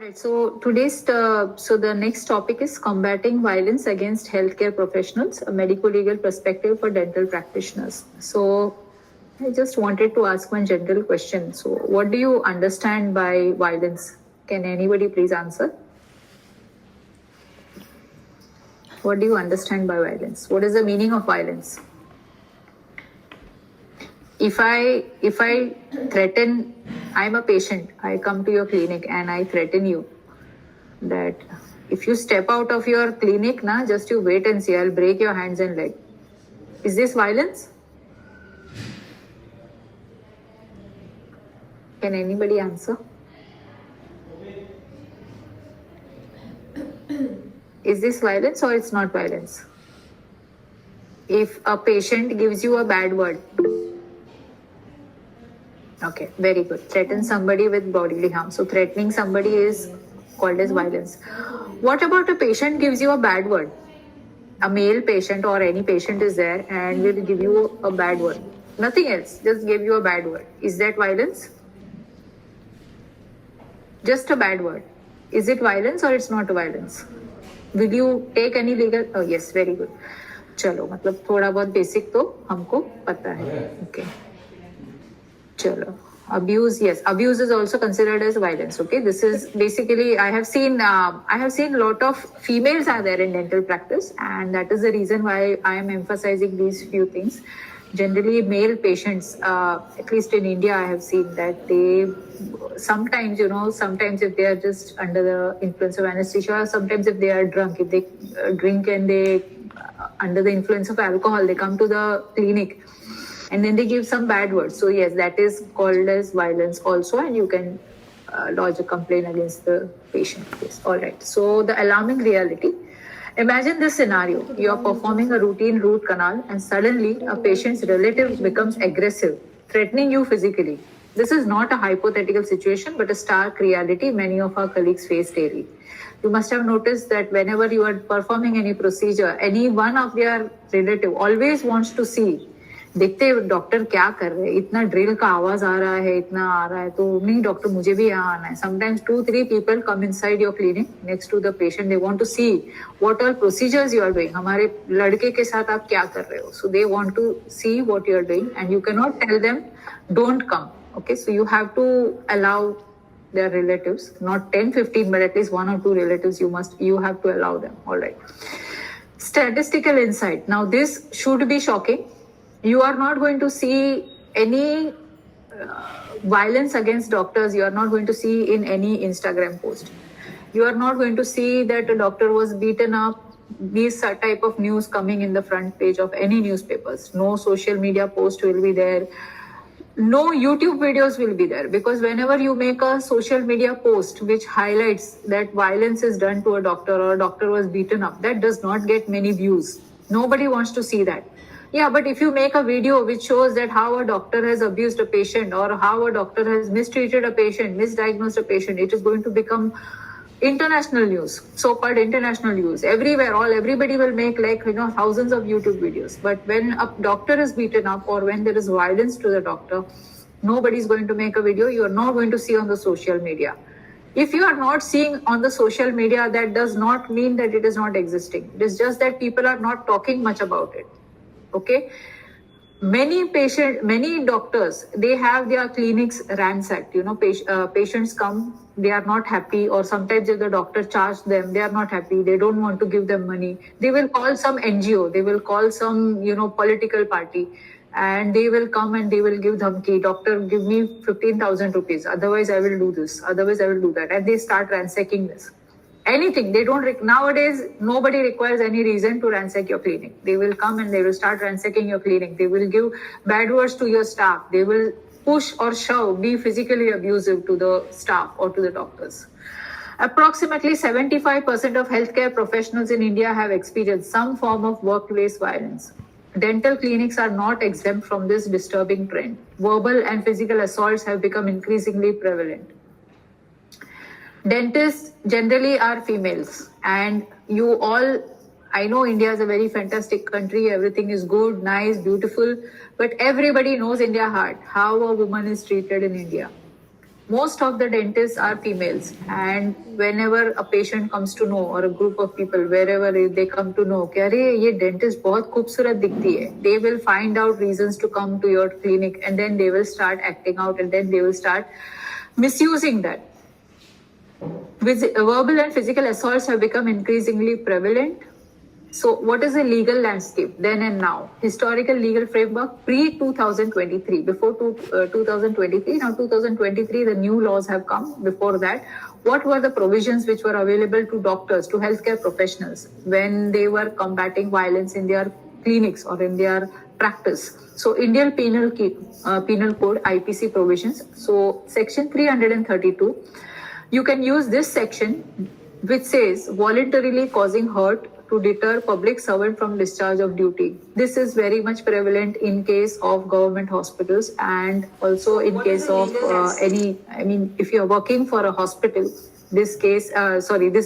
Alright, so the next topic is combating violence against healthcare professionals, a medico-legal perspective for dental practitioners. So, I just wanted to ask one general question. So, what do you understand by violence? Can anybody please answer? What do you understand by violence? What is the meaning of violence? If I threaten, I'm a patient, I come to your clinic and I threaten you that if you step out of your clinic, just you wait and see, I'll break your hands and leg. Is this violence? Can anybody answer? Is this violence or it's not violence? If a patient gives you a bad word, okay, very good. Threaten somebody with bodily harm. So threatening somebody is called as violence. What about a patient gives you a bad word? A male patient or any patient is there and will give you a bad word. Nothing else, just give you a bad word. Is that violence? Just a bad word. Is it violence or it's not violence? Will you take any legal? Oh yes, very good. चलो मतलब थोड़ा बहुत basic तो हमको पता है. Okay. Chalo. Abuse, yes, abuse is also considered as violence. Okay, this is basically I have seen a lot of females are there in dental practice, and that is the reason why I am emphasizing these few things. Generally, male patients, at least in India, I have seen that they sometimes if they are just under the influence of anesthesia, sometimes if they are drunk, if they drink and they under the influence of alcohol, they come to the clinic and then they give some bad words. So yes, that is called as violence also, and you can lodge a complaint against the patient. Yes, all right. So the alarming reality. Imagine this scenario. You are performing a routine root canal and suddenly a patient's relative becomes aggressive, threatening you physically. This is not a hypothetical situation, but a stark reality many of our colleagues face daily. You must have noticed that whenever you are performing any procedure, any one of their relative always wants to see देखते doctor क्या कर रहे हैं, इतना drill का आवाज आ रहा है, इतना आ रहा है, तो नहीं डॉक्टर मुझे भी यहाँ आना है. Sometimes 2-3 people come inside your clinic next to the patient. They want to see what all procedures you are doing. हमारे लड़के के साथ आप क्या कर रहे हो? So they want to see what you are doing, and you cannot tell them don't come. Okay, so you have to allow their relatives, not 10-15, but at least 1 or 2 relatives you have to allow them. All right. Statistical insight. Now this should be shocking. You are not going to see any violence against doctors. You are not going to see in any Instagram post. You are not going to see that a doctor was beaten up. These type of news coming in the front page of any newspapers. No social media post will be there. No YouTube videos will be there, because whenever you make a social media post which highlights that violence is done to a doctor or a doctor was beaten up, that does not get many views. Nobody wants to see that. Yeah, but if you make a video which shows that how a doctor has abused a patient or how a doctor has mistreated a patient, misdiagnosed a patient, it is going to become international news, so-called international news. Everywhere, everybody will make thousands of YouTube videos. But when a doctor is beaten up or when there is violence to the doctor, nobody is going to make a video. You are not going to see on the social media. If you are not seeing on the social media, that does not mean that it is not existing. It is just that people are not talking much about it. Okay, many doctors, they have their clinics ransacked. Patients come, they are not happy, or sometimes if the doctor charged them, they are not happy, they don't want to give them money. They will call some NGO, they will call some political party, and they will come and they will give dhamki, doctor, give me 15,000 rupees, otherwise I will do this, otherwise I will do that, and they start ransacking this. Anything, they don't, nowadays, nobody requires any reason to ransack your clinic. They will come and they will start ransacking your clinic. They will give bad words to your staff. They will push or shove, be physically abusive to the staff or to the doctors. Approximately 75% of healthcare professionals in India have experienced some form of workplace violence. Dental clinics are not exempt from this disturbing trend. Verbal and physical assaults have become increasingly prevalent. Dentists generally are females, and you all, I know India is a very fantastic country, everything is good, nice, beautiful, but everybody knows in their heart how a woman is treated in India. most of the dentists are females, and whenever a patient comes to know, or a group of people, wherever they come to know कि अरे ये dentist बहुत खूबसूरत दिखती है, they will find out reasons to come to your clinic, and then they will start acting out, and then they will start misusing that. Verbal and physical assaults have become increasingly prevalent. So what is the legal landscape then and now? Historical legal framework pre-2023, before 2023, now 2023, the new laws have come. Before that, what were the provisions which were available to doctors, to healthcare professionals, when they were combating violence in their clinics or in their practice? So Indian Penal Code, IPC provisions. So section 332, you can use this section which says voluntarily causing hurt to deter public servant from discharge of duty. This is very much prevalent in case of government hospitals, and also in case of if you're working for a hospital, this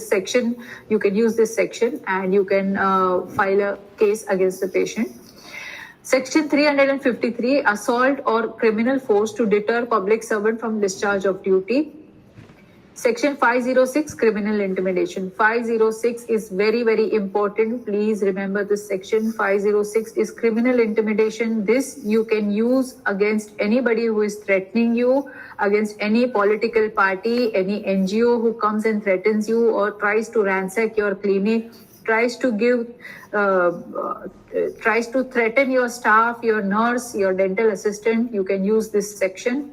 section, you can use this section and you can file a case against the patient. Section 353, assault or criminal force to deter public servant from discharge of duty. Section 506, criminal intimidation. 506 is very, very important. Please remember this section. 506 is criminal intimidation. This you can use against anybody who is threatening you, against any political party, any NGO who comes and threatens you or tries to ransack your clinic, tries to threaten your staff, your nurse, your dental assistant. You can use this section.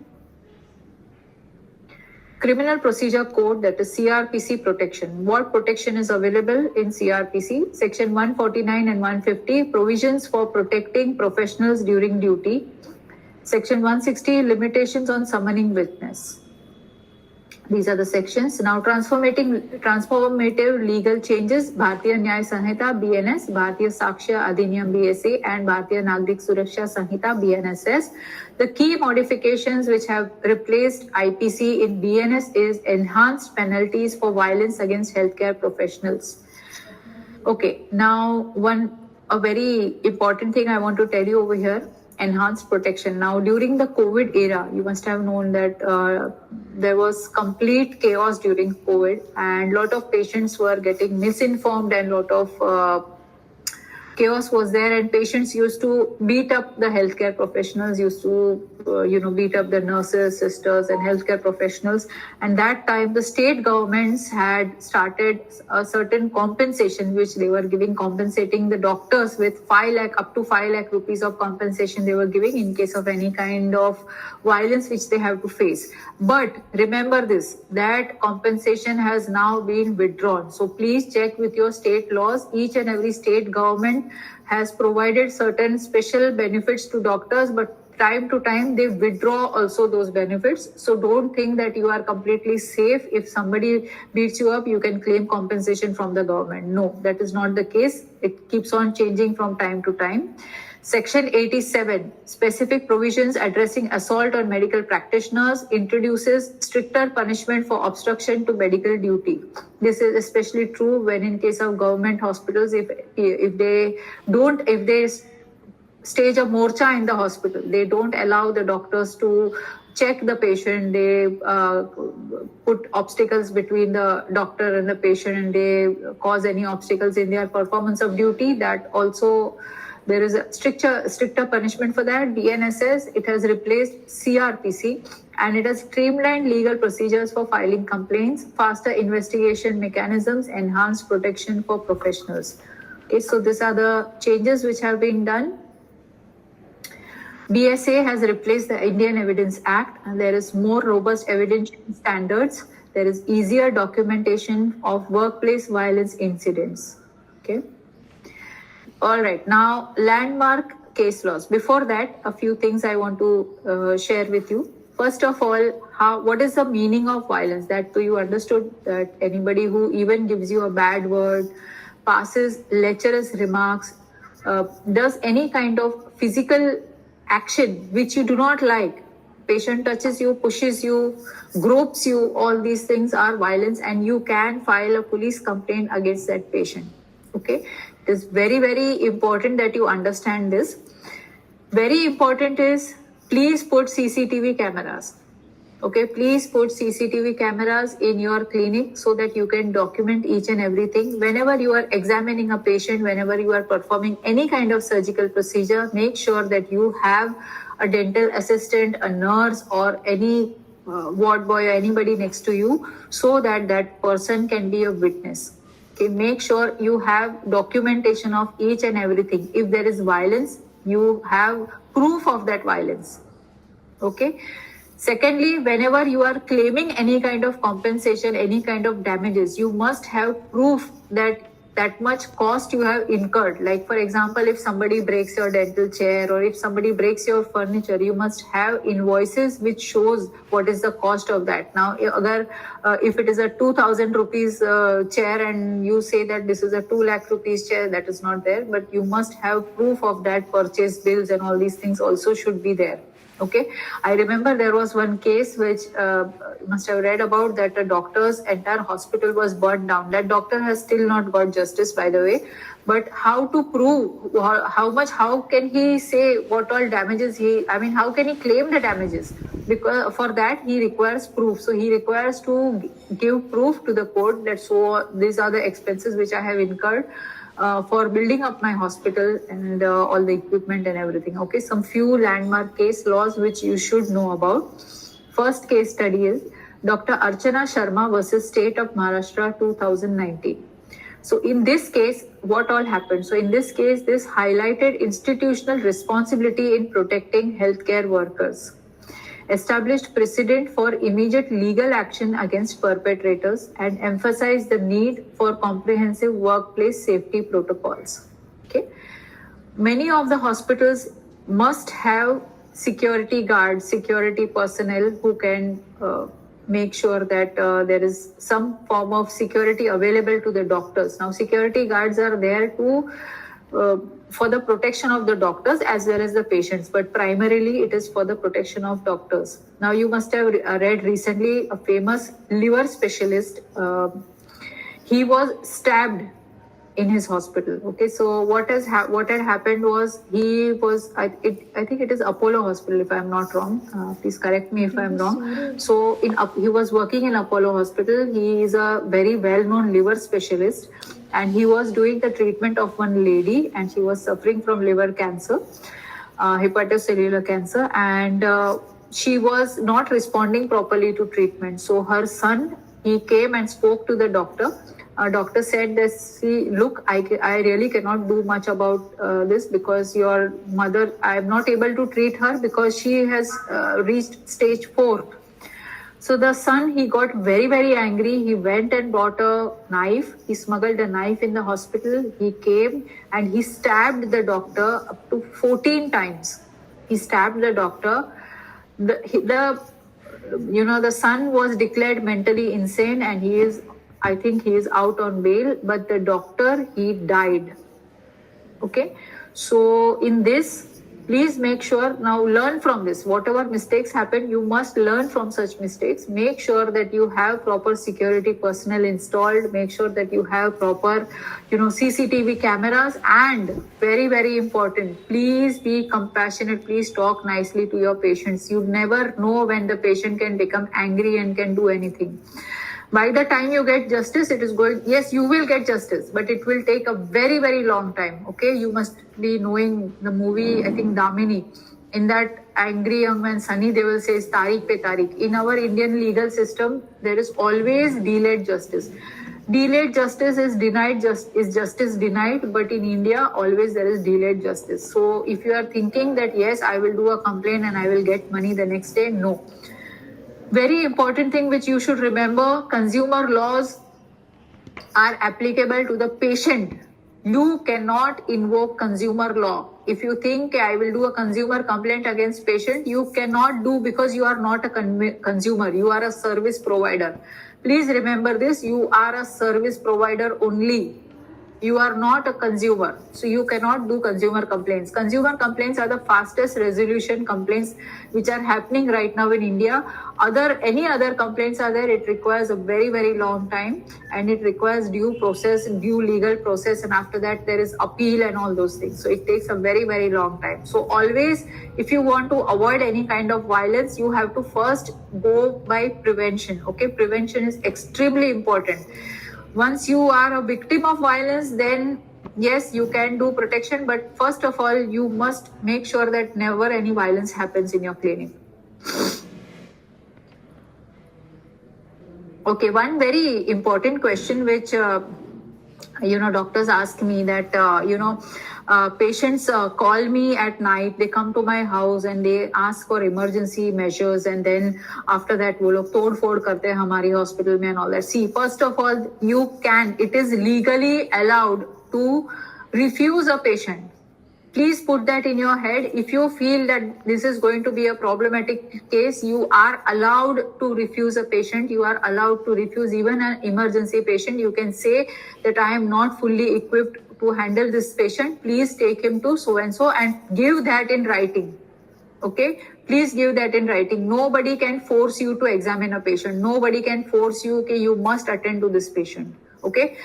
Criminal Procedure Code, that is CRPC protection. What protection is available in CRPC? Section 149 and 150, provisions for protecting professionals during duty. Section 160, limitations on summoning witness. These are the sections. Now, transformative legal changes, Bharatiya Nyaya Sanhita, BNS, Bharatiya Sakshya Adhiniyam, BSA, and Bharatiya Nagrik Suraksha Sanhita, BNSS. The key modifications which have replaced IPC in BNS is enhanced penalties for violence against healthcare professionals. Okay, now a very important thing I want to tell you over here, enhanced protection. Now, during the COVID era, you must have known that there was complete chaos during COVID, and a lot of patients were getting misinformed, and a lot of chaos was there, and patients used to beat up the healthcare professionals, used to beat up the nurses, sisters, and healthcare professionals. And that time the state governments had started a certain compensation which they were giving, compensating the doctors with 5 lakh, up to 5 lakh rupees of compensation they were giving in case of any kind of violence which they have to face. But remember this, that compensation has now been withdrawn. So please check with your state laws. Each and every state government has provided certain special benefits to doctors, but time to time they withdraw also those benefits. So don't think that you are completely safe. If somebody beats you up, you can claim compensation from the government. No, that is not the case. It keeps on changing from time to time. Section 87, specific provisions addressing assault on medical practitioners, introduces stricter punishment for obstruction to medical duty. This is especially true when in case of government hospitals, if they stage a morcha in the hospital, they don't allow the doctors to check the patient, they put obstacles between the doctor and the patient, and they cause any obstacles in their performance of duty. That also, there is a stricter punishment for that. BNSS, it has replaced CRPC, and it has streamlined legal procedures for filing complaints, faster investigation mechanisms, enhanced protection for professionals. Okay, so these are the changes which have been done. BSA has replaced the Indian Evidence Act, and there is more robust evidence standards. There is easier documentation of workplace violence incidents. Okay. All right. Now, landmark case laws. Before that, a few things I want to share with you. First of all, what is the meaning of violence? That you understood that anybody who even gives you a bad word, passes lecherous remarks, does any kind of physical action which you do not like, patient touches you, pushes you, gropes you, all these things are violence, and you can file a police complaint against that patient. Okay, it is very, very important that you understand this. Very important is, please put CCTV cameras. Okay, please put CCTV cameras in your clinic so that you can document each and everything. Whenever you are examining a patient, whenever you are performing any kind of surgical procedure, make sure that you have a dental assistant, a nurse, or any ward boy or anybody next to you so that that person can be a witness. Okay, make sure you have documentation of each and everything. If there is violence, you have proof of that violence. Okay. Secondly, whenever you are claiming any kind of compensation, any kind of damages, you must have proof that much cost you have incurred. Like for example, if somebody breaks your dental chair or if somebody breaks your furniture, you must have invoices which shows what is the cost of that. Now, if it is a 2,000 rupees chair and you say that this is a 2 lakh rupees chair, that is not there, but you must have proof of that. Purchase bills and all these things also should be there. Okay, I remember there was one case which you must have read about, that a doctor's entire hospital was burned down. That doctor has still not got justice, by the way. But how to prove how can he say what all damages how can he claim the damages? Because for that he requires proof. So he requires to give proof to the court that so these are the expenses which I have incurred for building up my hospital and all the equipment and everything. Okay, some few landmark case laws which you should know about. First case study is Dr. Archana Sharma versus State of Maharashtra 2019. So in this case, what all happened? So in this case, this highlighted institutional responsibility in protecting healthcare workers, established precedent for immediate legal action against perpetrators, and emphasized the need for comprehensive workplace safety protocols. Okay, many of the hospitals must have security guards, security personnel who can make sure that there is some form of security available to the doctors. Now, security guards are there to for the protection of the doctors as well as the patients, but primarily it is for the protection of doctors. Now, you must have read recently a famous liver specialist. He was stabbed in his hospital. Okay, so what had happened was he was I think it is Apollo Hospital, if I'm not wrong. Please correct me if I'm wrong. So he was working in Apollo Hospital. He is a very well-known liver specialist, and he was doing the treatment of one lady, and she was suffering from liver cancer, hepatocellular cancer, and she was not responding properly to treatment. So her son, he came and spoke to the doctor. Doctor said that, see, look, I really cannot do much about this because your mother, I am not able to treat her because she has reached stage 4. So the son, he got very, very angry. He went and bought a knife. He smuggled a knife in the hospital. He came and he stabbed the doctor up to 14 times. He stabbed the doctor. The son was declared mentally insane, and I think he is out on bail, but the doctor, he died. Okay, so in this, please make sure, now learn from this. Whatever mistakes happen, you must learn from such mistakes. Make sure that you have proper security personnel installed. Make sure that you have proper, CCTV cameras. And very, very important, please be compassionate. Please talk nicely to your patients. You never know when the patient can become angry and can do anything. By the time you get justice, yes, you will get justice, but it will take a very, very long time. Okay, you must be knowing the movie, I think Damini. In that angry young man, Sunny Deol says, Tariq pe Tariq. In our Indian legal system, there is always delayed justice. Delayed justice is justice denied, but in India, always there is delayed justice. So if you are thinking that, yes, I will do a complaint and I will get money the next day, no. Very important thing which you should remember, consumer laws are applicable to the patient. You cannot invoke consumer law. If you think I will do a consumer complaint against patient, you cannot do, because you are not a consumer. You are a service provider. Please remember this, you are a service provider only. You are not a consumer, so you cannot do consumer complaints. Consumer complaints are the fastest resolution complaints which are happening right now in India. Any other complaints are there, it requires a very, very long time, and it requires due process, due legal process, and after that there is appeal and all those things. So it takes a very, very long time. So always, if you want to avoid any kind of violence, you have to first go by prevention. Okay, prevention is extremely important. Once you are a victim of violence, then yes, you can do protection, but first of all, you must make sure that never any violence happens in your clinic. Okay, one very important question which doctors ask me that patients call me at night, they come to my house and they ask for emergency measures, and then after that वो लोग तोड़ फोड़ करते हैं हमारी hospital में and all that. See, first of all, it is legally allowed to refuse a patient. Please put that in your head. If you feel that this is going to be a problematic case, you are allowed to refuse a patient. You are allowed to refuse even an emergency patient. You can say that I am not fully equipped to handle this patient. Please take him to so and so, and give that in writing. Okay, please give that in writing. Nobody can force you to examine a patient. Nobody can force you, okay, you must attend to this patient. Okay,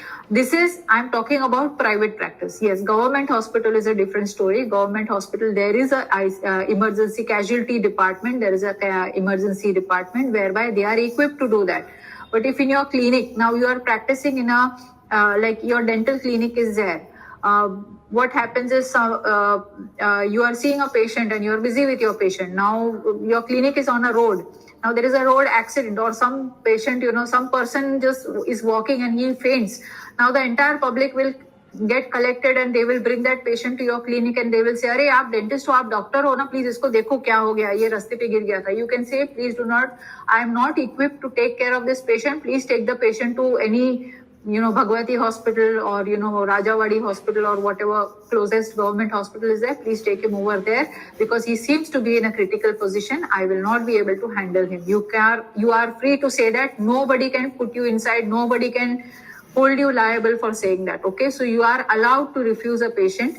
I'm talking about private practice. Yes, government hospital is a different story. Government hospital, there is a emergency casualty department. There is a emergency department whereby they are equipped to do that. But if in your clinic, now you are practicing in a, like your dental clinic is there. What happens is you are seeing a patient and you are busy with your patient. Now your clinic is on a road. Now there is a road accident, or some patient, some person just is walking and he faints. Now the entire public will get collected and they will bring that patient to your clinic and they will say, अरे आप dentist हो, आप doctor हो ना, please इसको देखो क्या हो गया, ये रास्ते पे गिर गया था. You can say, please do not, I am not equipped to take care of this patient. Please take the patient to any Bhagwati hospital or, Rajawadi hospital or whatever closest government hospital is there. Please take him over there because he seems to be in a critical position. I will not be able to handle him. You are free to say that. Nobody can put you inside. Nobody can hold you liable for saying that. Okay. So you are allowed to refuse a patient.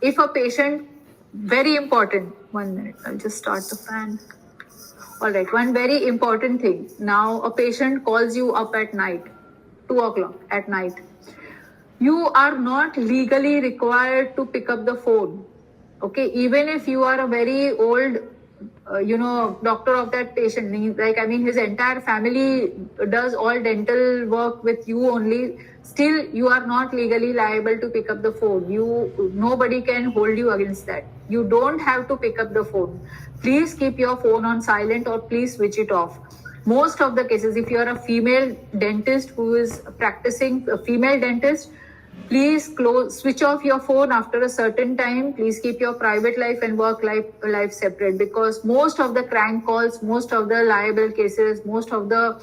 If a patient, very important, 1 minute, I'll just start the fan. All right. One very important thing. Now a patient calls you up at night. 2 o'clock at night. You are not legally required to pick up the phone. Okay, even if you are a very old, doctor of that patient, his entire family does all dental work with you only, still you are not legally liable to pick up the phone. Nobody can hold you against that. You don't have to pick up the phone. Please keep your phone on silent or please switch it off. Most of the cases, if you are a female dentist who is practicing, a female dentist, please switch off your phone after a certain time. Please keep your private life and work life separate, because most of the crank calls, most of the liable cases, most of the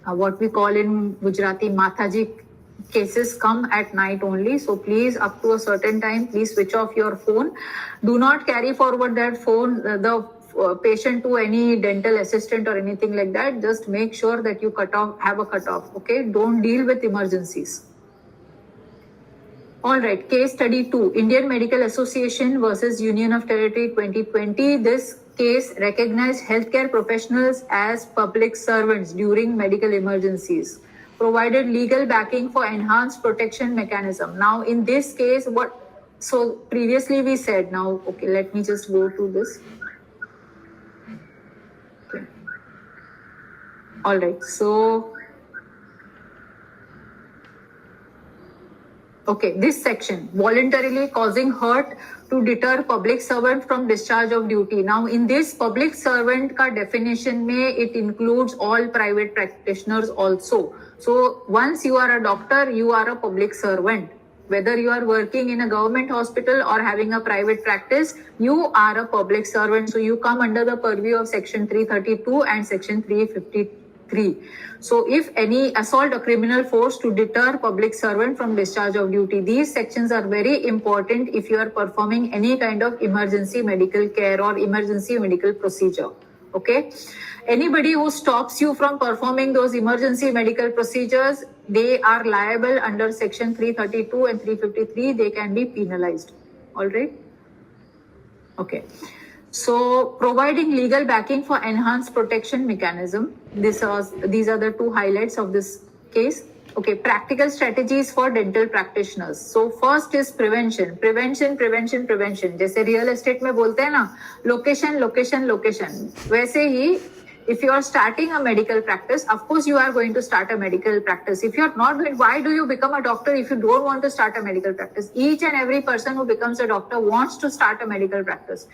what we call in Gujarati Mathaji cases come at night only. So please, up to a certain time, please switch off your phone. Do not carry forward that phone, the patient, to any dental assistant or anything like that. Just make sure that you have a cutoff. Okay, don't deal with emergencies. All right, case study 2, Indian Medical Association versus Union of Territory 2020. This case recognized healthcare professionals as public servants during medical emergencies, provided legal backing for enhanced protection mechanism. Now in this case, so previously we said, now, okay, let me just go to this. All right, so, okay, this section, voluntarily causing hurt to deter public servant from discharge of duty. Now, in this public servant ka definition mein, it includes all private practitioners also. So, once you are a doctor, you are a public servant. Whether you are working in a government hospital or having a private practice, you are a public servant. So, you come under the purview of section 332 and section 353. So if any assault or criminal force to deter public servant from discharge of duty, these sections are very important if you are performing any kind of emergency medical care or emergency medical procedure. Okay. Anybody who stops you from performing those emergency medical procedures, they are liable under section 332 and 353. They can be penalized. All right. Okay. So providing legal backing for enhanced protection mechanism. These are the two highlights of this case. Okay, practical strategies for dental practitioners. So first is prevention. जैसे real estate में बोलते हैं ना, location. वैसे ही if you are starting a medical practice, of course you are going to start a medical practice. If you are not going, why do you become a doctor if you don't want to start a medical practice? Each and every person who becomes a doctor wants to start a medical practice,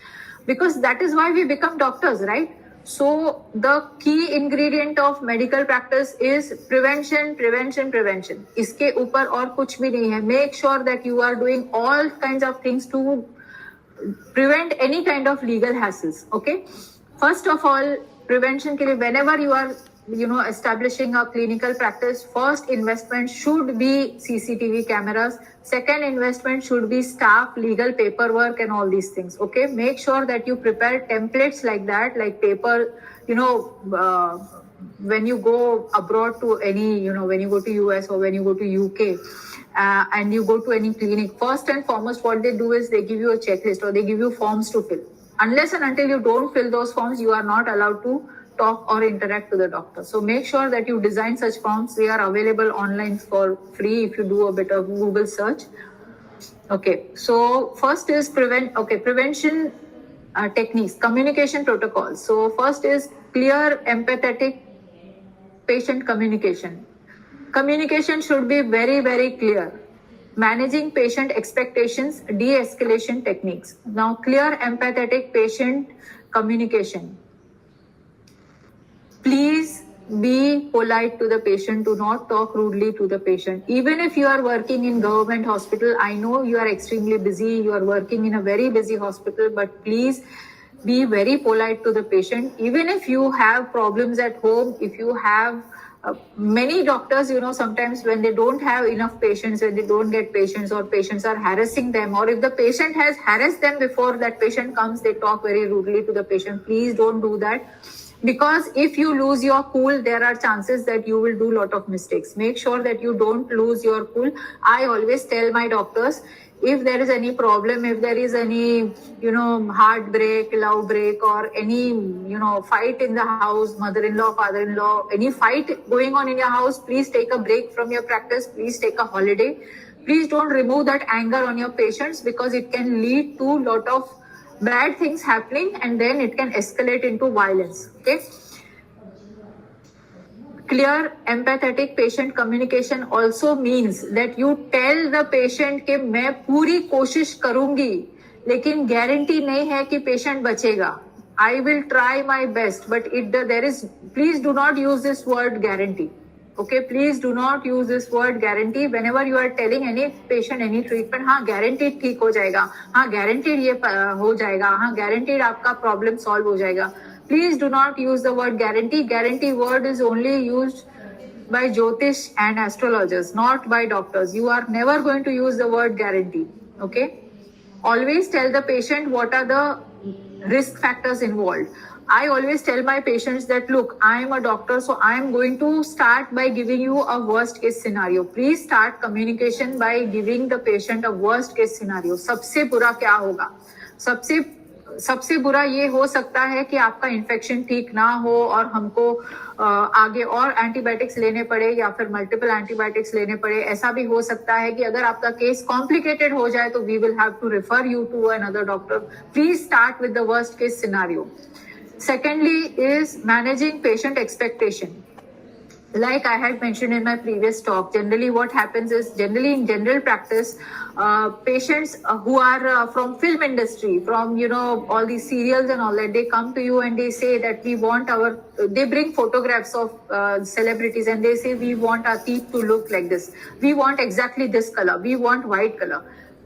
because that is why we become doctors, right? So the key ingredient of medical practice is prevention. इसके ऊपर और कुछ भी नहीं है. Make sure that you are doing all kinds of things to prevent any kind of legal hassles. Okay. First of all, prevention के लिए whenever you are establishing a clinical practice, first investment should be CCTV cameras. Second investment should be staff, legal paperwork and all these things. Okay, make sure that you prepare templates like that, like paper, when you go abroad to any, when you go to US or when you go to UK, and you go to any clinic, first and foremost, what they do is they give you a checklist or they give you forms to fill. Unless and until you don't fill those forms, you are not allowed to talk or interact with the doctor. So make sure that you design such forms. They are available online for free if you do a bit of Google search. Okay, so first is prevention techniques, communication protocols. So first is clear, empathetic patient communication. Communication should be very, very clear. Managing patient expectations, de-escalation techniques. Now, clear, empathetic patient communication. Please be polite to the patient. Do not talk rudely to the patient. Even if you are working in government hospital, I know you are extremely busy. You are working in a very busy hospital, but please be very polite to the patient. Even if you have problems at home, if you have many doctors, sometimes when they don't have enough patients, when they don't get patients or patients are harassing them, or if the patient has harassed them before that patient comes, they talk very rudely to the patient. Please don't do that. Because if you lose your cool, there are chances that you will do a lot of mistakes. Make sure that you don't lose your cool. I always tell my doctors, if there is any problem, if there is any, heartbreak, love break, or any, fight in the house, mother-in-law, father-in-law, any fight going on in your house, please take a break from your practice. Please take a holiday. Please don't remove that anger on your patients, because it can lead to a lot of bad things happening, and then it can escalate into violence. Okay. Clear, empathetic patient communication also means that you tell the patient कि मैं पूरी कोशिश करूंगी, लेकिन guarantee नहीं है कि patient बचेगा. I will try my best, but please do not use this word guarantee. Okay, please do not use this word guarantee whenever you are telling any patient any treatment. हाँ, guaranteed ठीक हो जाएगा. हाँ, guaranteed ये हो जाएगा. हाँ, guaranteed आपका problem solve हो जाएगा. Please do not use the word guarantee. Guarantee word is only used by Jyotish and astrologers, not by doctors. You are never going to use the word guarantee. Okay. Always tell the patient what are the risk factors involved. I always tell my patients that, look, I am a doctor, so I am going to start by giving you a worst case scenario. Please start communication by giving the patient a worst case scenario. सबसे बुरा क्या होगा? सबसे बुरा ये हो सकता है कि आपका इन्फेक्शन ठीक ना हो और हमको आगे और एंटीबायोटिक्स लेने पड़े या फिर मल्टीपल एंटीबायोटिक्स लेने पड़े. ऐसा भी हो सकता है कि अगर आपका केस कॉम्प्लिकेटेड हो जाए तो we will have to refer you to another doctor. Please start with the worst case scenario. Secondly is managing patient expectation. Like I had mentioned in my previous talk, generally what happens is, generally in general practice, patients who are from film industry, from all these serials and all that, they come to you and they say that they bring photographs of celebrities and they say we want our teeth to look like this, we want exactly this color, we want white color.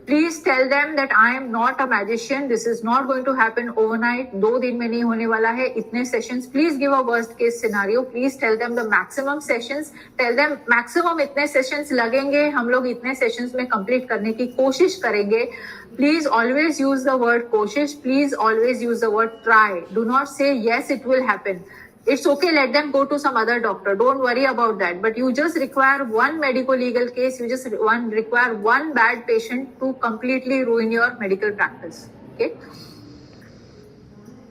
Please tell them that I am not a magician. This is not going to happen overnight. 2 दिन में नहीं होने वाला है. इतने sessions. Please give a worst case scenario. Please tell them the maximum sessions. Tell them maximum इतने sessions लगेंगे. हम लोग इतने sessions में complete करने की कोशिश करेंगे. Please always use the word कोशिश. Please always use the word try. Do not say yes, it will happen. It's okay, let them go to some other doctor. Don't worry about that. But you just require one medical legal case. You just require one bad patient to completely ruin your medical practice. Okay.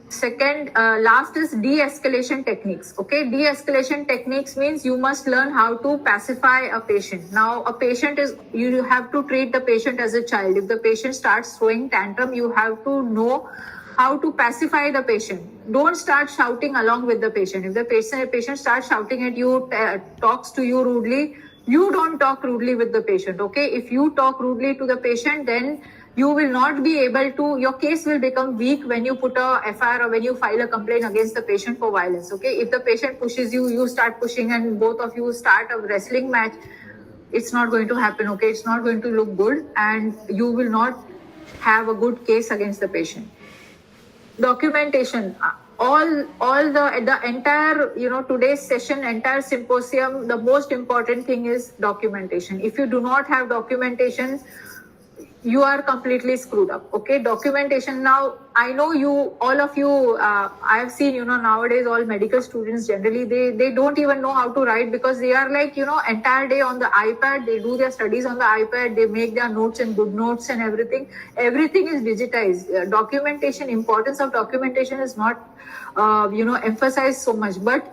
Second, last is de-escalation techniques. Okay, de-escalation techniques means you must learn how to pacify a patient. Now, a patient is, you have to treat the patient as a child. If the patient starts throwing tantrum, you have to know how to pacify the patient. Don't start shouting along with the patient. If the patient starts shouting at you, talks to you rudely, you don't talk rudely with the patient. Okay, if you talk rudely to the patient, then you will not be able to, your case will become weak when you put a FIR or when you file a complaint against the patient for violence. Okay, if the patient pushes you, you start pushing, and both of you start a wrestling match, it's not going to happen. Okay, it's not going to look good, and you will not have a good case against the patient. Documentation, all the entire, today's session, entire symposium, the most important thing is documentation. If you do not have documentation, you are completely screwed up. Okay, documentation. Now, I know you, all of you, I have seen, nowadays all medical students generally, they don't even know how to write, because they are like, entire day on the iPad. They do their studies on the iPad. They make their notes and good notes and everything. Everything is digitized. Documentation, importance of documentation is not, emphasized so much. But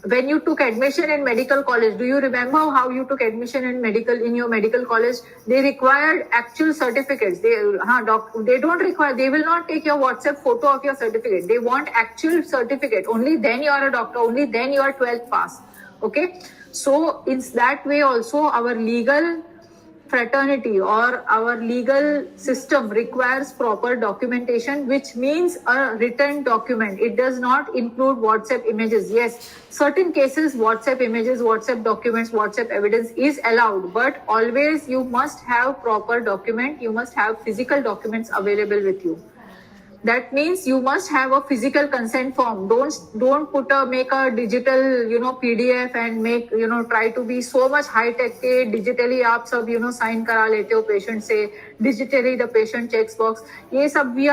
when you took admission in medical college, do you remember how you took admission in your medical college? They required actual certificates. They don't require, they will not take your WhatsApp photo of your certificate. They want actual certificate. Only then you are a doctor. Only then you are 12th pass. Okay. So in that way also, our legal fraternity or our legal system requires proper documentation, which means a written document. It does not include WhatsApp images. Yes, certain cases, WhatsApp images, WhatsApp documents, WhatsApp evidence is allowed, but always you must have proper document. You must have physical documents available with you. That means you must have a physical consent form. Don't make a digital, PDF and make, try to be so much high tech के digitally आप सब, sign करा लेते हो patient से, digitally the patient checks box. ये सब we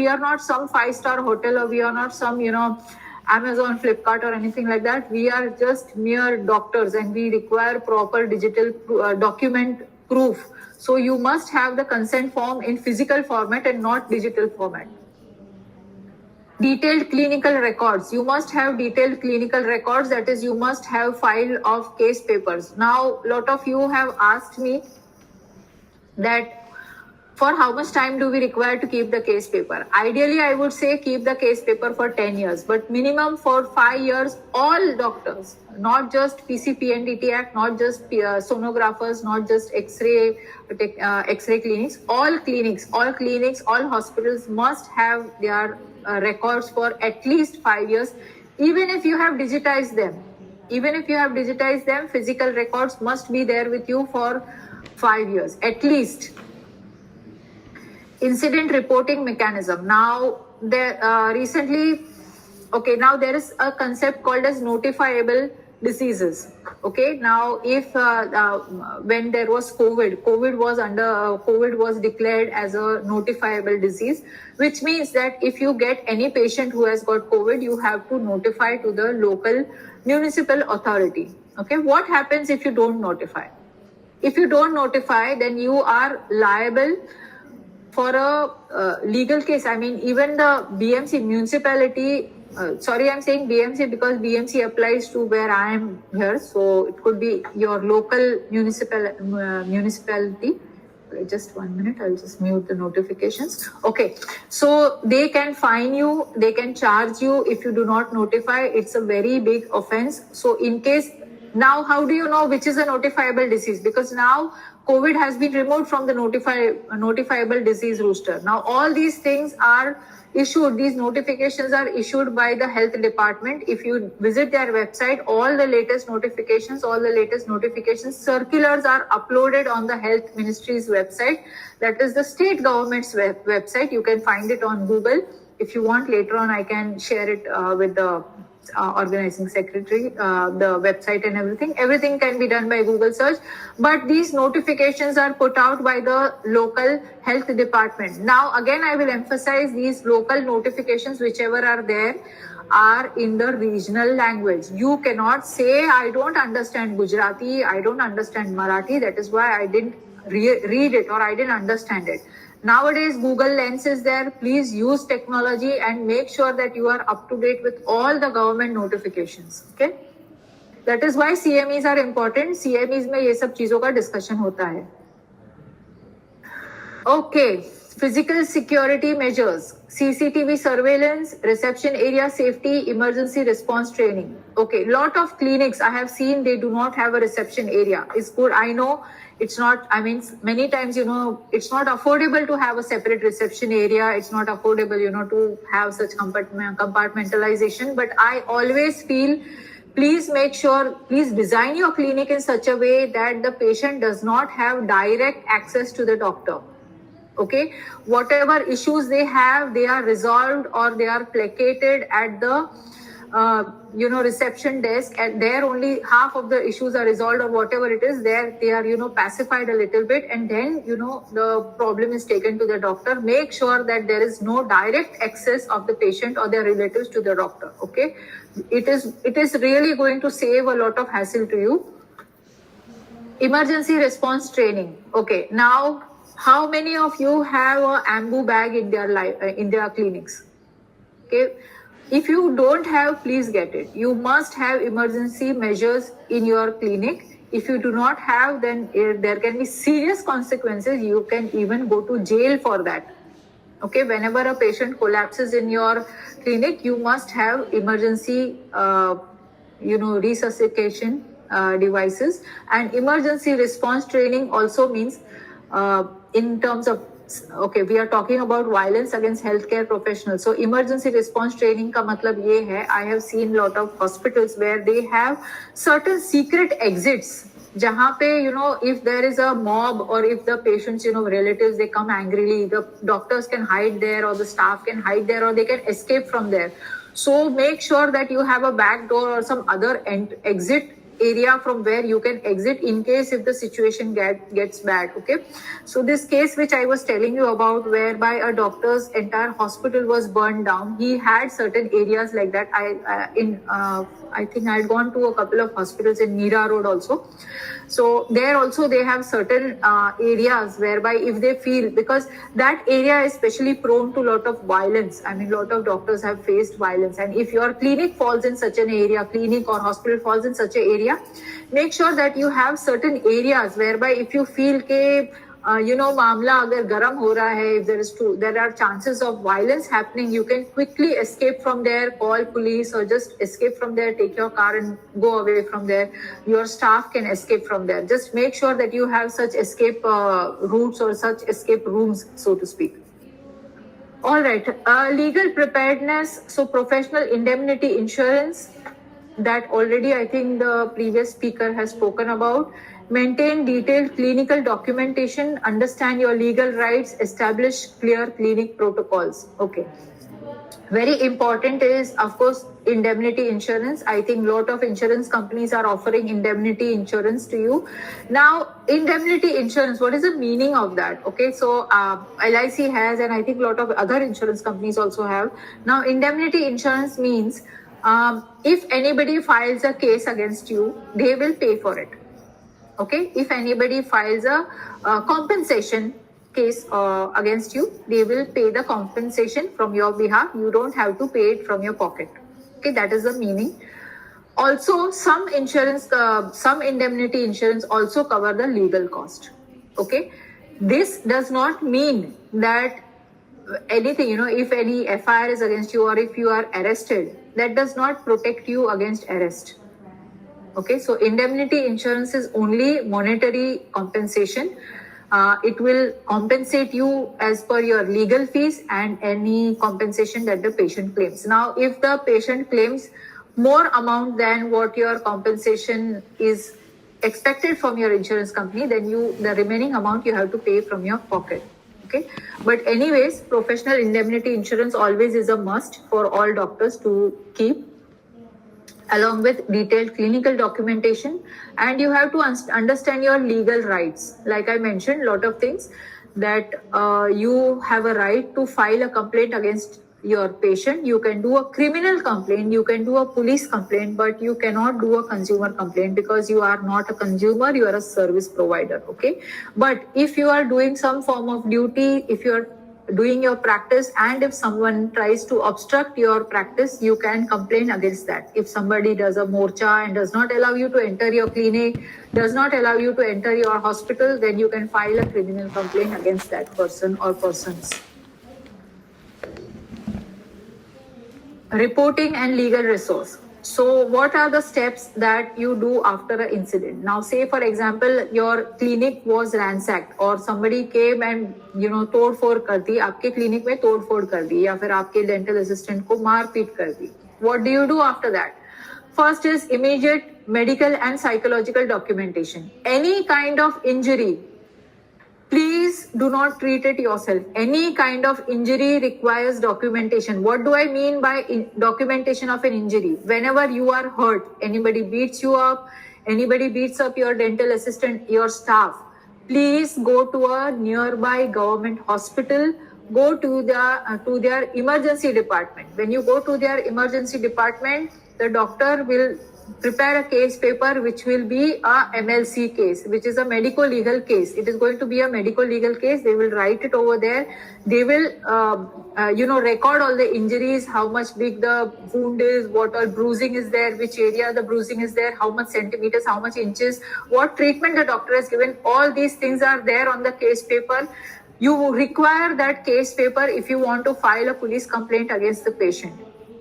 are not some 5-star hotel, or we are not some, Amazon, Flipkart or anything like that. We are just mere doctors, and we require proper digital document proof. So you must have the consent form in physical format and not digital format. Detailed clinical records. You must have detailed clinical records. That is, you must have file of case papers. Now, a lot of you have asked me that for how much time do we require to keep the case paper? Ideally, I would say keep the case paper for 10 years, but minimum for 5 years, all doctors, not just PCPNDT Act, not just sonographers, not just X-ray clinics, all hospitals must have their records for at least 5 years. Even if you have digitized them, physical records must be there with you for 5 years, at least. Incident reporting mechanism. Now, recently, now there is a concept called as notifiable diseases. Okay, now if when there was COVID was declared as a notifiable disease, which means that if you get any patient who has got COVID, you have to notify to the local municipal authority. Okay, what happens if you don't notify? If you don't notify, then you are liable for a legal case. I mean, even the BMC municipality, sorry, I'm saying BMC because BMC applies to where I am here. So it could be your local municipality. Just 1 minute, I'll just mute the notifications. Okay, so they can fine you, they can charge you if you do not notify. It's a very big offense. So in case, now how do you know which is a notifiable disease? Because now COVID has been removed from the notifiable disease roster. Now all these things are issued, these notifications are issued by the health department. If you visit their website, all the latest notifications, circulars are uploaded on the health ministry's website. That is the state government's website. You can find it on Google. If you want, later on I can share it with the organizing secretary, the website and everything can be done by Google search. But these notifications are put out by the local health department. Now again, I will emphasize these local notifications, whichever are there, are in the regional language. You cannot say, I don't understand Gujarati, I don't understand Marathi, that is why I didn't read it or I didn't understand it. Nowadays, Google Lens is there. Please use technology and make sure that you are up to date with all the government notifications. Okay? That is why CMEs are important. CMEs में ये सब चीजों का discussion होता है. Okay, physical security measures, CCTV surveillance, reception area safety, emergency response training. Okay, lot of clinics I have seen, they do not have a reception area. It's good, I know it's not, I mean, many times, you know, it's not affordable to have a separate reception area. It's not affordable, you know, to have such compartmentalization. But I always feel, please make sure, please design your clinic in such a way that the patient does not have direct access to the doctor. Okay, whatever issues they have, they are resolved or they are placated at the reception desk, and there only half of the issues are resolved or whatever it is, there they are, you know, pacified a little bit, and then, you know, the problem is taken to the doctor. Make sure that there is no direct access of the patient or their relatives to the doctor. Okay, it is really going to save a lot of hassle to you. Emergency response training. Okay, now how many of you have a AMBU bag in their in their clinics? Okay, if you don't have, please get it. You must have emergency measures in your clinic. If you do not have, then there can be serious consequences. You can even go to jail for that. Okay, whenever a patient collapses in your clinic, you must have emergency, resuscitation devices. And emergency response training also means, in terms of, okay, we are talking about violence against healthcare professionals. So emergency response training ka matlab ye hai, I have seen lot of hospitals where they have certain secret exits. Jahan pe, you know, if there is a mob or if the patients, you know, relatives, they come angrily, the doctors can hide there or the staff can hide there or they can escape from there. So make sure that you have a back door or some other exit area from where you can exit in case if the situation gets bad. Okay, so this case which I was telling you about, whereby a doctor's entire hospital was burned down, he had certain areas like that. I think I had gone to a couple of hospitals in Mira Road also. So there also they have certain areas whereby if they feel, because that area is especially prone to lot of violence. I mean, lot of doctors have faced violence, and if your clinic falls in such an area, clinic or hospital falls in such an area, make sure that you have certain areas whereby if you feel ke मामला अगर गर्म हो रहा है, if there are chances of violence happening, you can quickly escape from there, call police or just escape from there, take your car and go away from there. Your staff can escape from there. Just make sure that you have such escape routes or such escape rooms, so to speak. All right, legal preparedness. So professional indemnity insurance, that already I think the previous speaker has spoken about. Maintain detailed clinical documentation, understand your legal rights, establish clear clinic protocols. Okay. Very important is, of course, indemnity insurance. I think a lot of insurance companies are offering indemnity insurance to you. Now, indemnity insurance, what is the meaning of that? Okay, so LIC has, and I think a lot of other insurance companies also have. Now, indemnity insurance means if anybody files a case against you, they will pay for it. Okay, if anybody files a compensation case against you, they will pay the compensation from your behalf. You don't have to pay it from your pocket. Okay, that is the meaning. Also, some insurance, some indemnity insurance also cover the legal cost. Okay, this does not mean that anything, if any FIR is against you or if you are arrested, that does not protect you against arrest. Okay, so indemnity insurance is only monetary compensation. It will compensate you as per your legal fees and any compensation that the patient claims. Now, if the patient claims more amount than what your compensation is expected from your insurance company, then the remaining amount you have to pay from your pocket. Okay, but anyways, professional indemnity insurance always is a must for all doctors to keep, along with detailed clinical documentation, and you have to understand your legal rights. Like I mentioned, a lot of things that you have a right to file a complaint against your patient. You can do a criminal complaint, you can do a police complaint, but you cannot do a consumer complaint because you are not a consumer, you are a service provider. Okay, but if you are doing some form of duty, if you are doing your practice, and if someone tries to obstruct your practice, you can complain against that. If somebody does a morcha and does not allow you to enter your clinic, does not allow you to enter your hospital, then you can file a criminal complaint against that person or persons. Reporting and legal resource. So what are the steps that you do after an incident? Now, say for example, your clinic was ransacked or somebody came and तोड़ फोड़ कर दी, आपके clinic में तोड़ फोड़ कर दी, या फिर आपके dental assistant को मार पीट कर दी. What do you do after that? First is immediate medical and psychological documentation. Any kind of injury, please do not treat it yourself. Any kind of injury requires documentation. What do I mean by documentation of an injury? Whenever you are hurt, anybody beats you up, anybody beats up your dental assistant, your staff, please go to a nearby government hospital, go to their emergency department. When you go to their emergency department, the doctor will prepare a case paper which will be a MLC case, which is a medical legal case. It is going to be a medical legal case. They will write it over there. They will record all the injuries, how much big the wound is, what all bruising is there, which area the bruising is there, how much centimeters, how much inches, what treatment the doctor has given. All these things are there on the case paper. You require that case paper if you want to file a police complaint against the patient.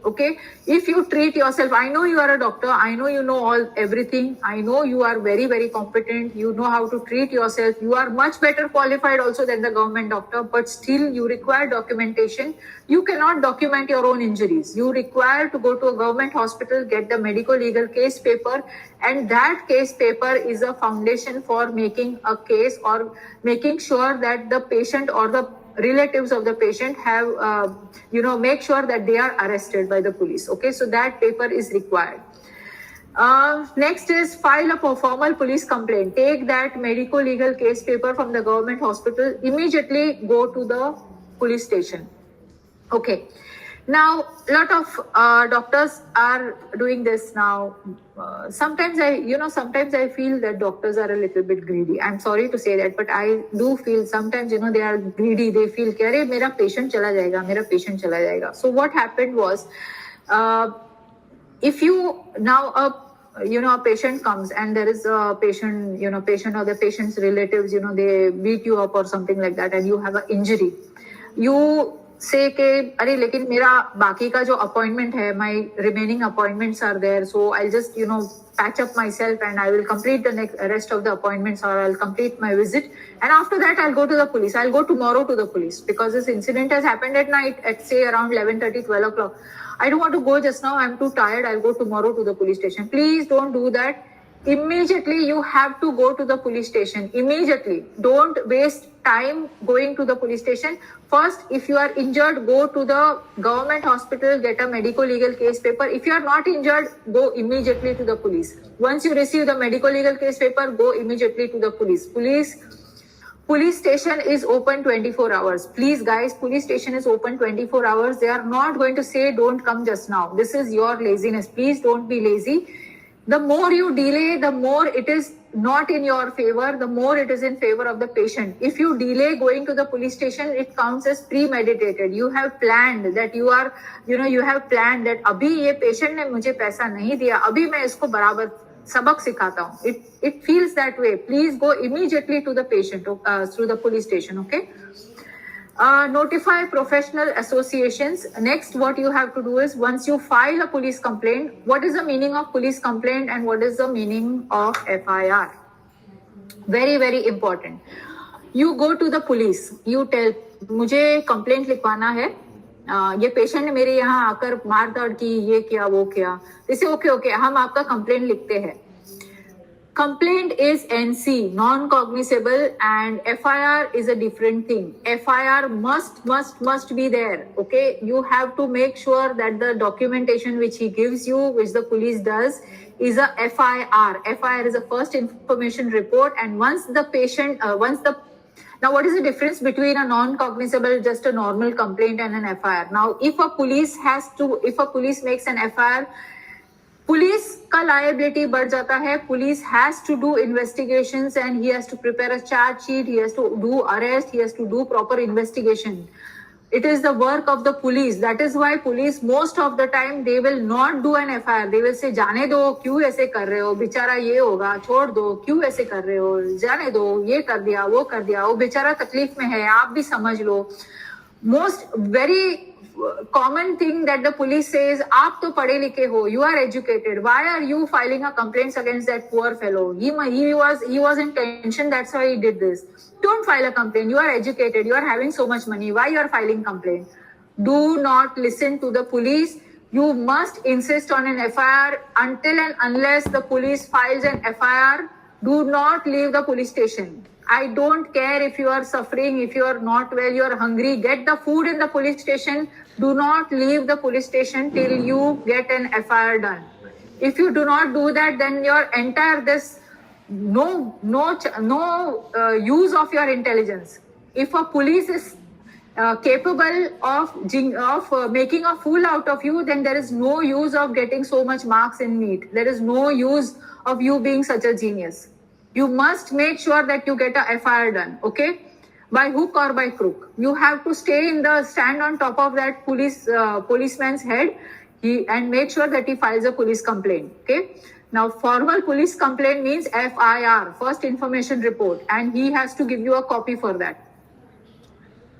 Okay, if you treat yourself, I know you are a doctor, I know you know everything, I know you are very, very competent, you know how to treat yourself, you are much better qualified also than the government doctor, but still you require documentation. You cannot document your own injuries. You require to go to a government hospital, get the medical legal case paper, and that case paper is a foundation for making a case or making sure that the patient or the relatives of the patient have, make sure that they are arrested by the police. Okay, so that paper is required. Next is file a formal police complaint. Take that medical legal case paper from the government hospital, immediately go to the police station. Okay. Now, a lot of doctors are doing this now. Sometimes I feel that doctors are a little bit greedy. I'm sorry to say that, but I do feel sometimes, they are greedy. They feel, "Arey, mera patient chala jayega. So what happened was, if you now a patient comes and there is a patient or the patient's relatives, they beat you up or something like that, and you have an injury. You say के अरे लेकिन मेरा बाकी का जो appointment है, my remaining appointments are there, so I'll just patch up myself and I will complete the rest of the appointments, or I'll complete my visit, and after that I'll go to the police. I'll go tomorrow to the police because this incident has happened at night at say around 11:30, 12 o'clock. I don't want to go just now, I'm too tired, I'll go tomorrow to the police station. Please don't do that. Immediately you have to go to the police station. Immediately. Don't waste time going to the police station. First, if you are injured, go to the government hospital, get a medical legal case paper. If you are not injured, go immediately to the police. Once you receive the medical legal case paper, go immediately to the police. Police station is open 24 hours. Please guys, police station is open 24 hours. They are not going to say don't come just now. This is your laziness. Please don't be lazy. The more you delay, the more it is not in your favor, the more it is in favor of the patient. If you delay going to the police station, it counts as premeditated. You have planned that you have planned that अभी ये patient ने मुझे पैसा नहीं दिया, अभी मैं इसको बराबर सबक सिखाता हूँ. It feels that way. Please go immediately to the patient through the police station. Okay. Notify professional associations. Next, what you have to do is, once you file a police complaint, what is the meaning of police complaint and what is the meaning of FIR? Very, very important. You go to the police. You tell, मुझे complaint लिखवाना है. ये patient ने मेरे यहाँ आकर मार धाड़ की, ये किया वो किया. इसे ओके हम आपका कंप्लेंट लिखते हैं. Complaint is NC, non-cognizable, and FIR is a different thing. FIR must be there. Okay, you have to make sure that the documentation which he gives you, which the police does, is a FIR. FIR is a first information report, and once the Now, what is the difference between a non-cognizable, just a normal complaint and an FIR? Now, if a police makes an FIR, police का liability बढ़ जाता है. Police has to do investigations and he has to prepare a charge sheet, he has to do arrest, he has to do proper investigation. It is the work of the police. That is why police most of the time they will not do an FIR. They will say जाने दो, क्यों ऐसे कर रहे हो, बेचारा ये होगा, छोड़ दो, क्यों ऐसे कर रहे हो, जाने दो, ये कर दिया, वो बेचारा तकलीफ में है, आप भी समझ लो. Most very common thing that the police says, आप तो पढ़े लिखे हो, you are educated, why are you filing a complaint against that poor fellow? He was in tension, that's why he did this. Don't file a complaint. You are educated, you are having so much money, why you are filing complaint? Do not listen to the police. You must insist on an FIR until and unless the police files an FIR. Do not leave the police station. I don't care if you are suffering, if you are not well, you are hungry, get the food in the police station. Do not leave the police station till you get an FIR done. If you do not do that, then your entire use of your intelligence. If a police is capable of making a fool out of you, then there is no use of getting so much marks in NEET. There is no use of you being such a genius. You must make sure that you get a FIR done, okay? By hook or by crook. You have to stand on top of that policeman's head and make sure that he files a police complaint, okay? Now, formal police complaint means FIR, First Information Report, and he has to give you a copy for that.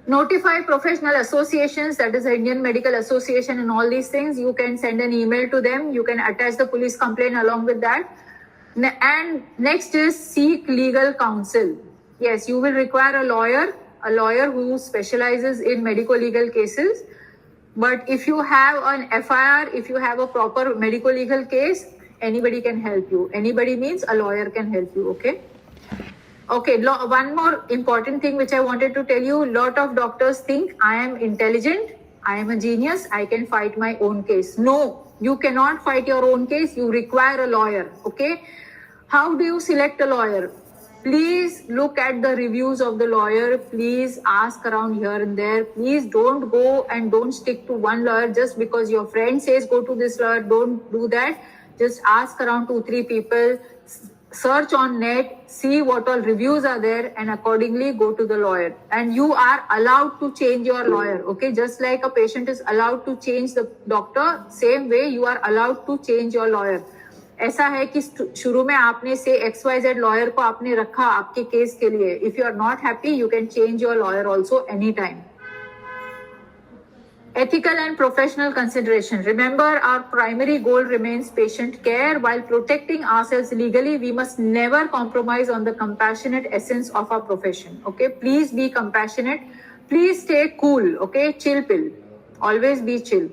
Notify professional associations, that is the Indian Medical Association and all these things. You can send an email to them. You can attach the police complaint along with that. And next is seek legal counsel. Yes, you will require a lawyer who specializes in medico-legal cases. But if you have an FIR, if you have a proper medico-legal case, anybody can help you. Anybody means a lawyer can help you, okay? Okay, one more important thing which I wanted to tell you. Lot of doctors think I am intelligent, I am a genius, I can fight my own case. No, you cannot fight your own case. You require a lawyer, okay? How do you select a lawyer? Please look at the reviews of the lawyer. Please ask around here and there. Please don't go and don't stick to one lawyer just because your friend says go to this lawyer. Don't do that. Just ask around 2-3 people. Search on net, see what all reviews are there, and accordingly go to the lawyer. And you are allowed to change your lawyer, okay? Just like a patient is allowed to change the doctor, same way you are allowed to change your lawyer. ऐसा है कि शुरू में आपने से XYZ lawyer को आपने रखा आपके केस के लिए. If you are not happy, you can change your lawyer also anytime. Ethical and professional consideration. Remember, our primary goal remains patient care. While protecting ourselves legally, we must never compromise on the compassionate essence of our profession. Okay, please be compassionate. Please stay cool. Okay, chill pill. Always be chill.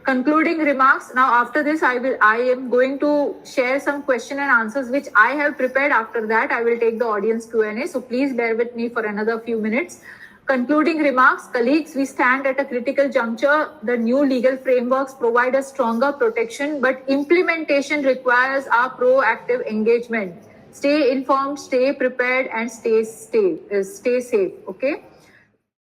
Concluding remarks. Now, after this, I am going to share some question and answers which I have prepared. After that, I will take the audience Q&A. So please bear with me for another few minutes. Concluding remarks, colleagues, we stand at a critical juncture. The new legal frameworks provide a stronger protection, but implementation requires our proactive engagement. Stay informed, stay prepared, and stay safe. Okay.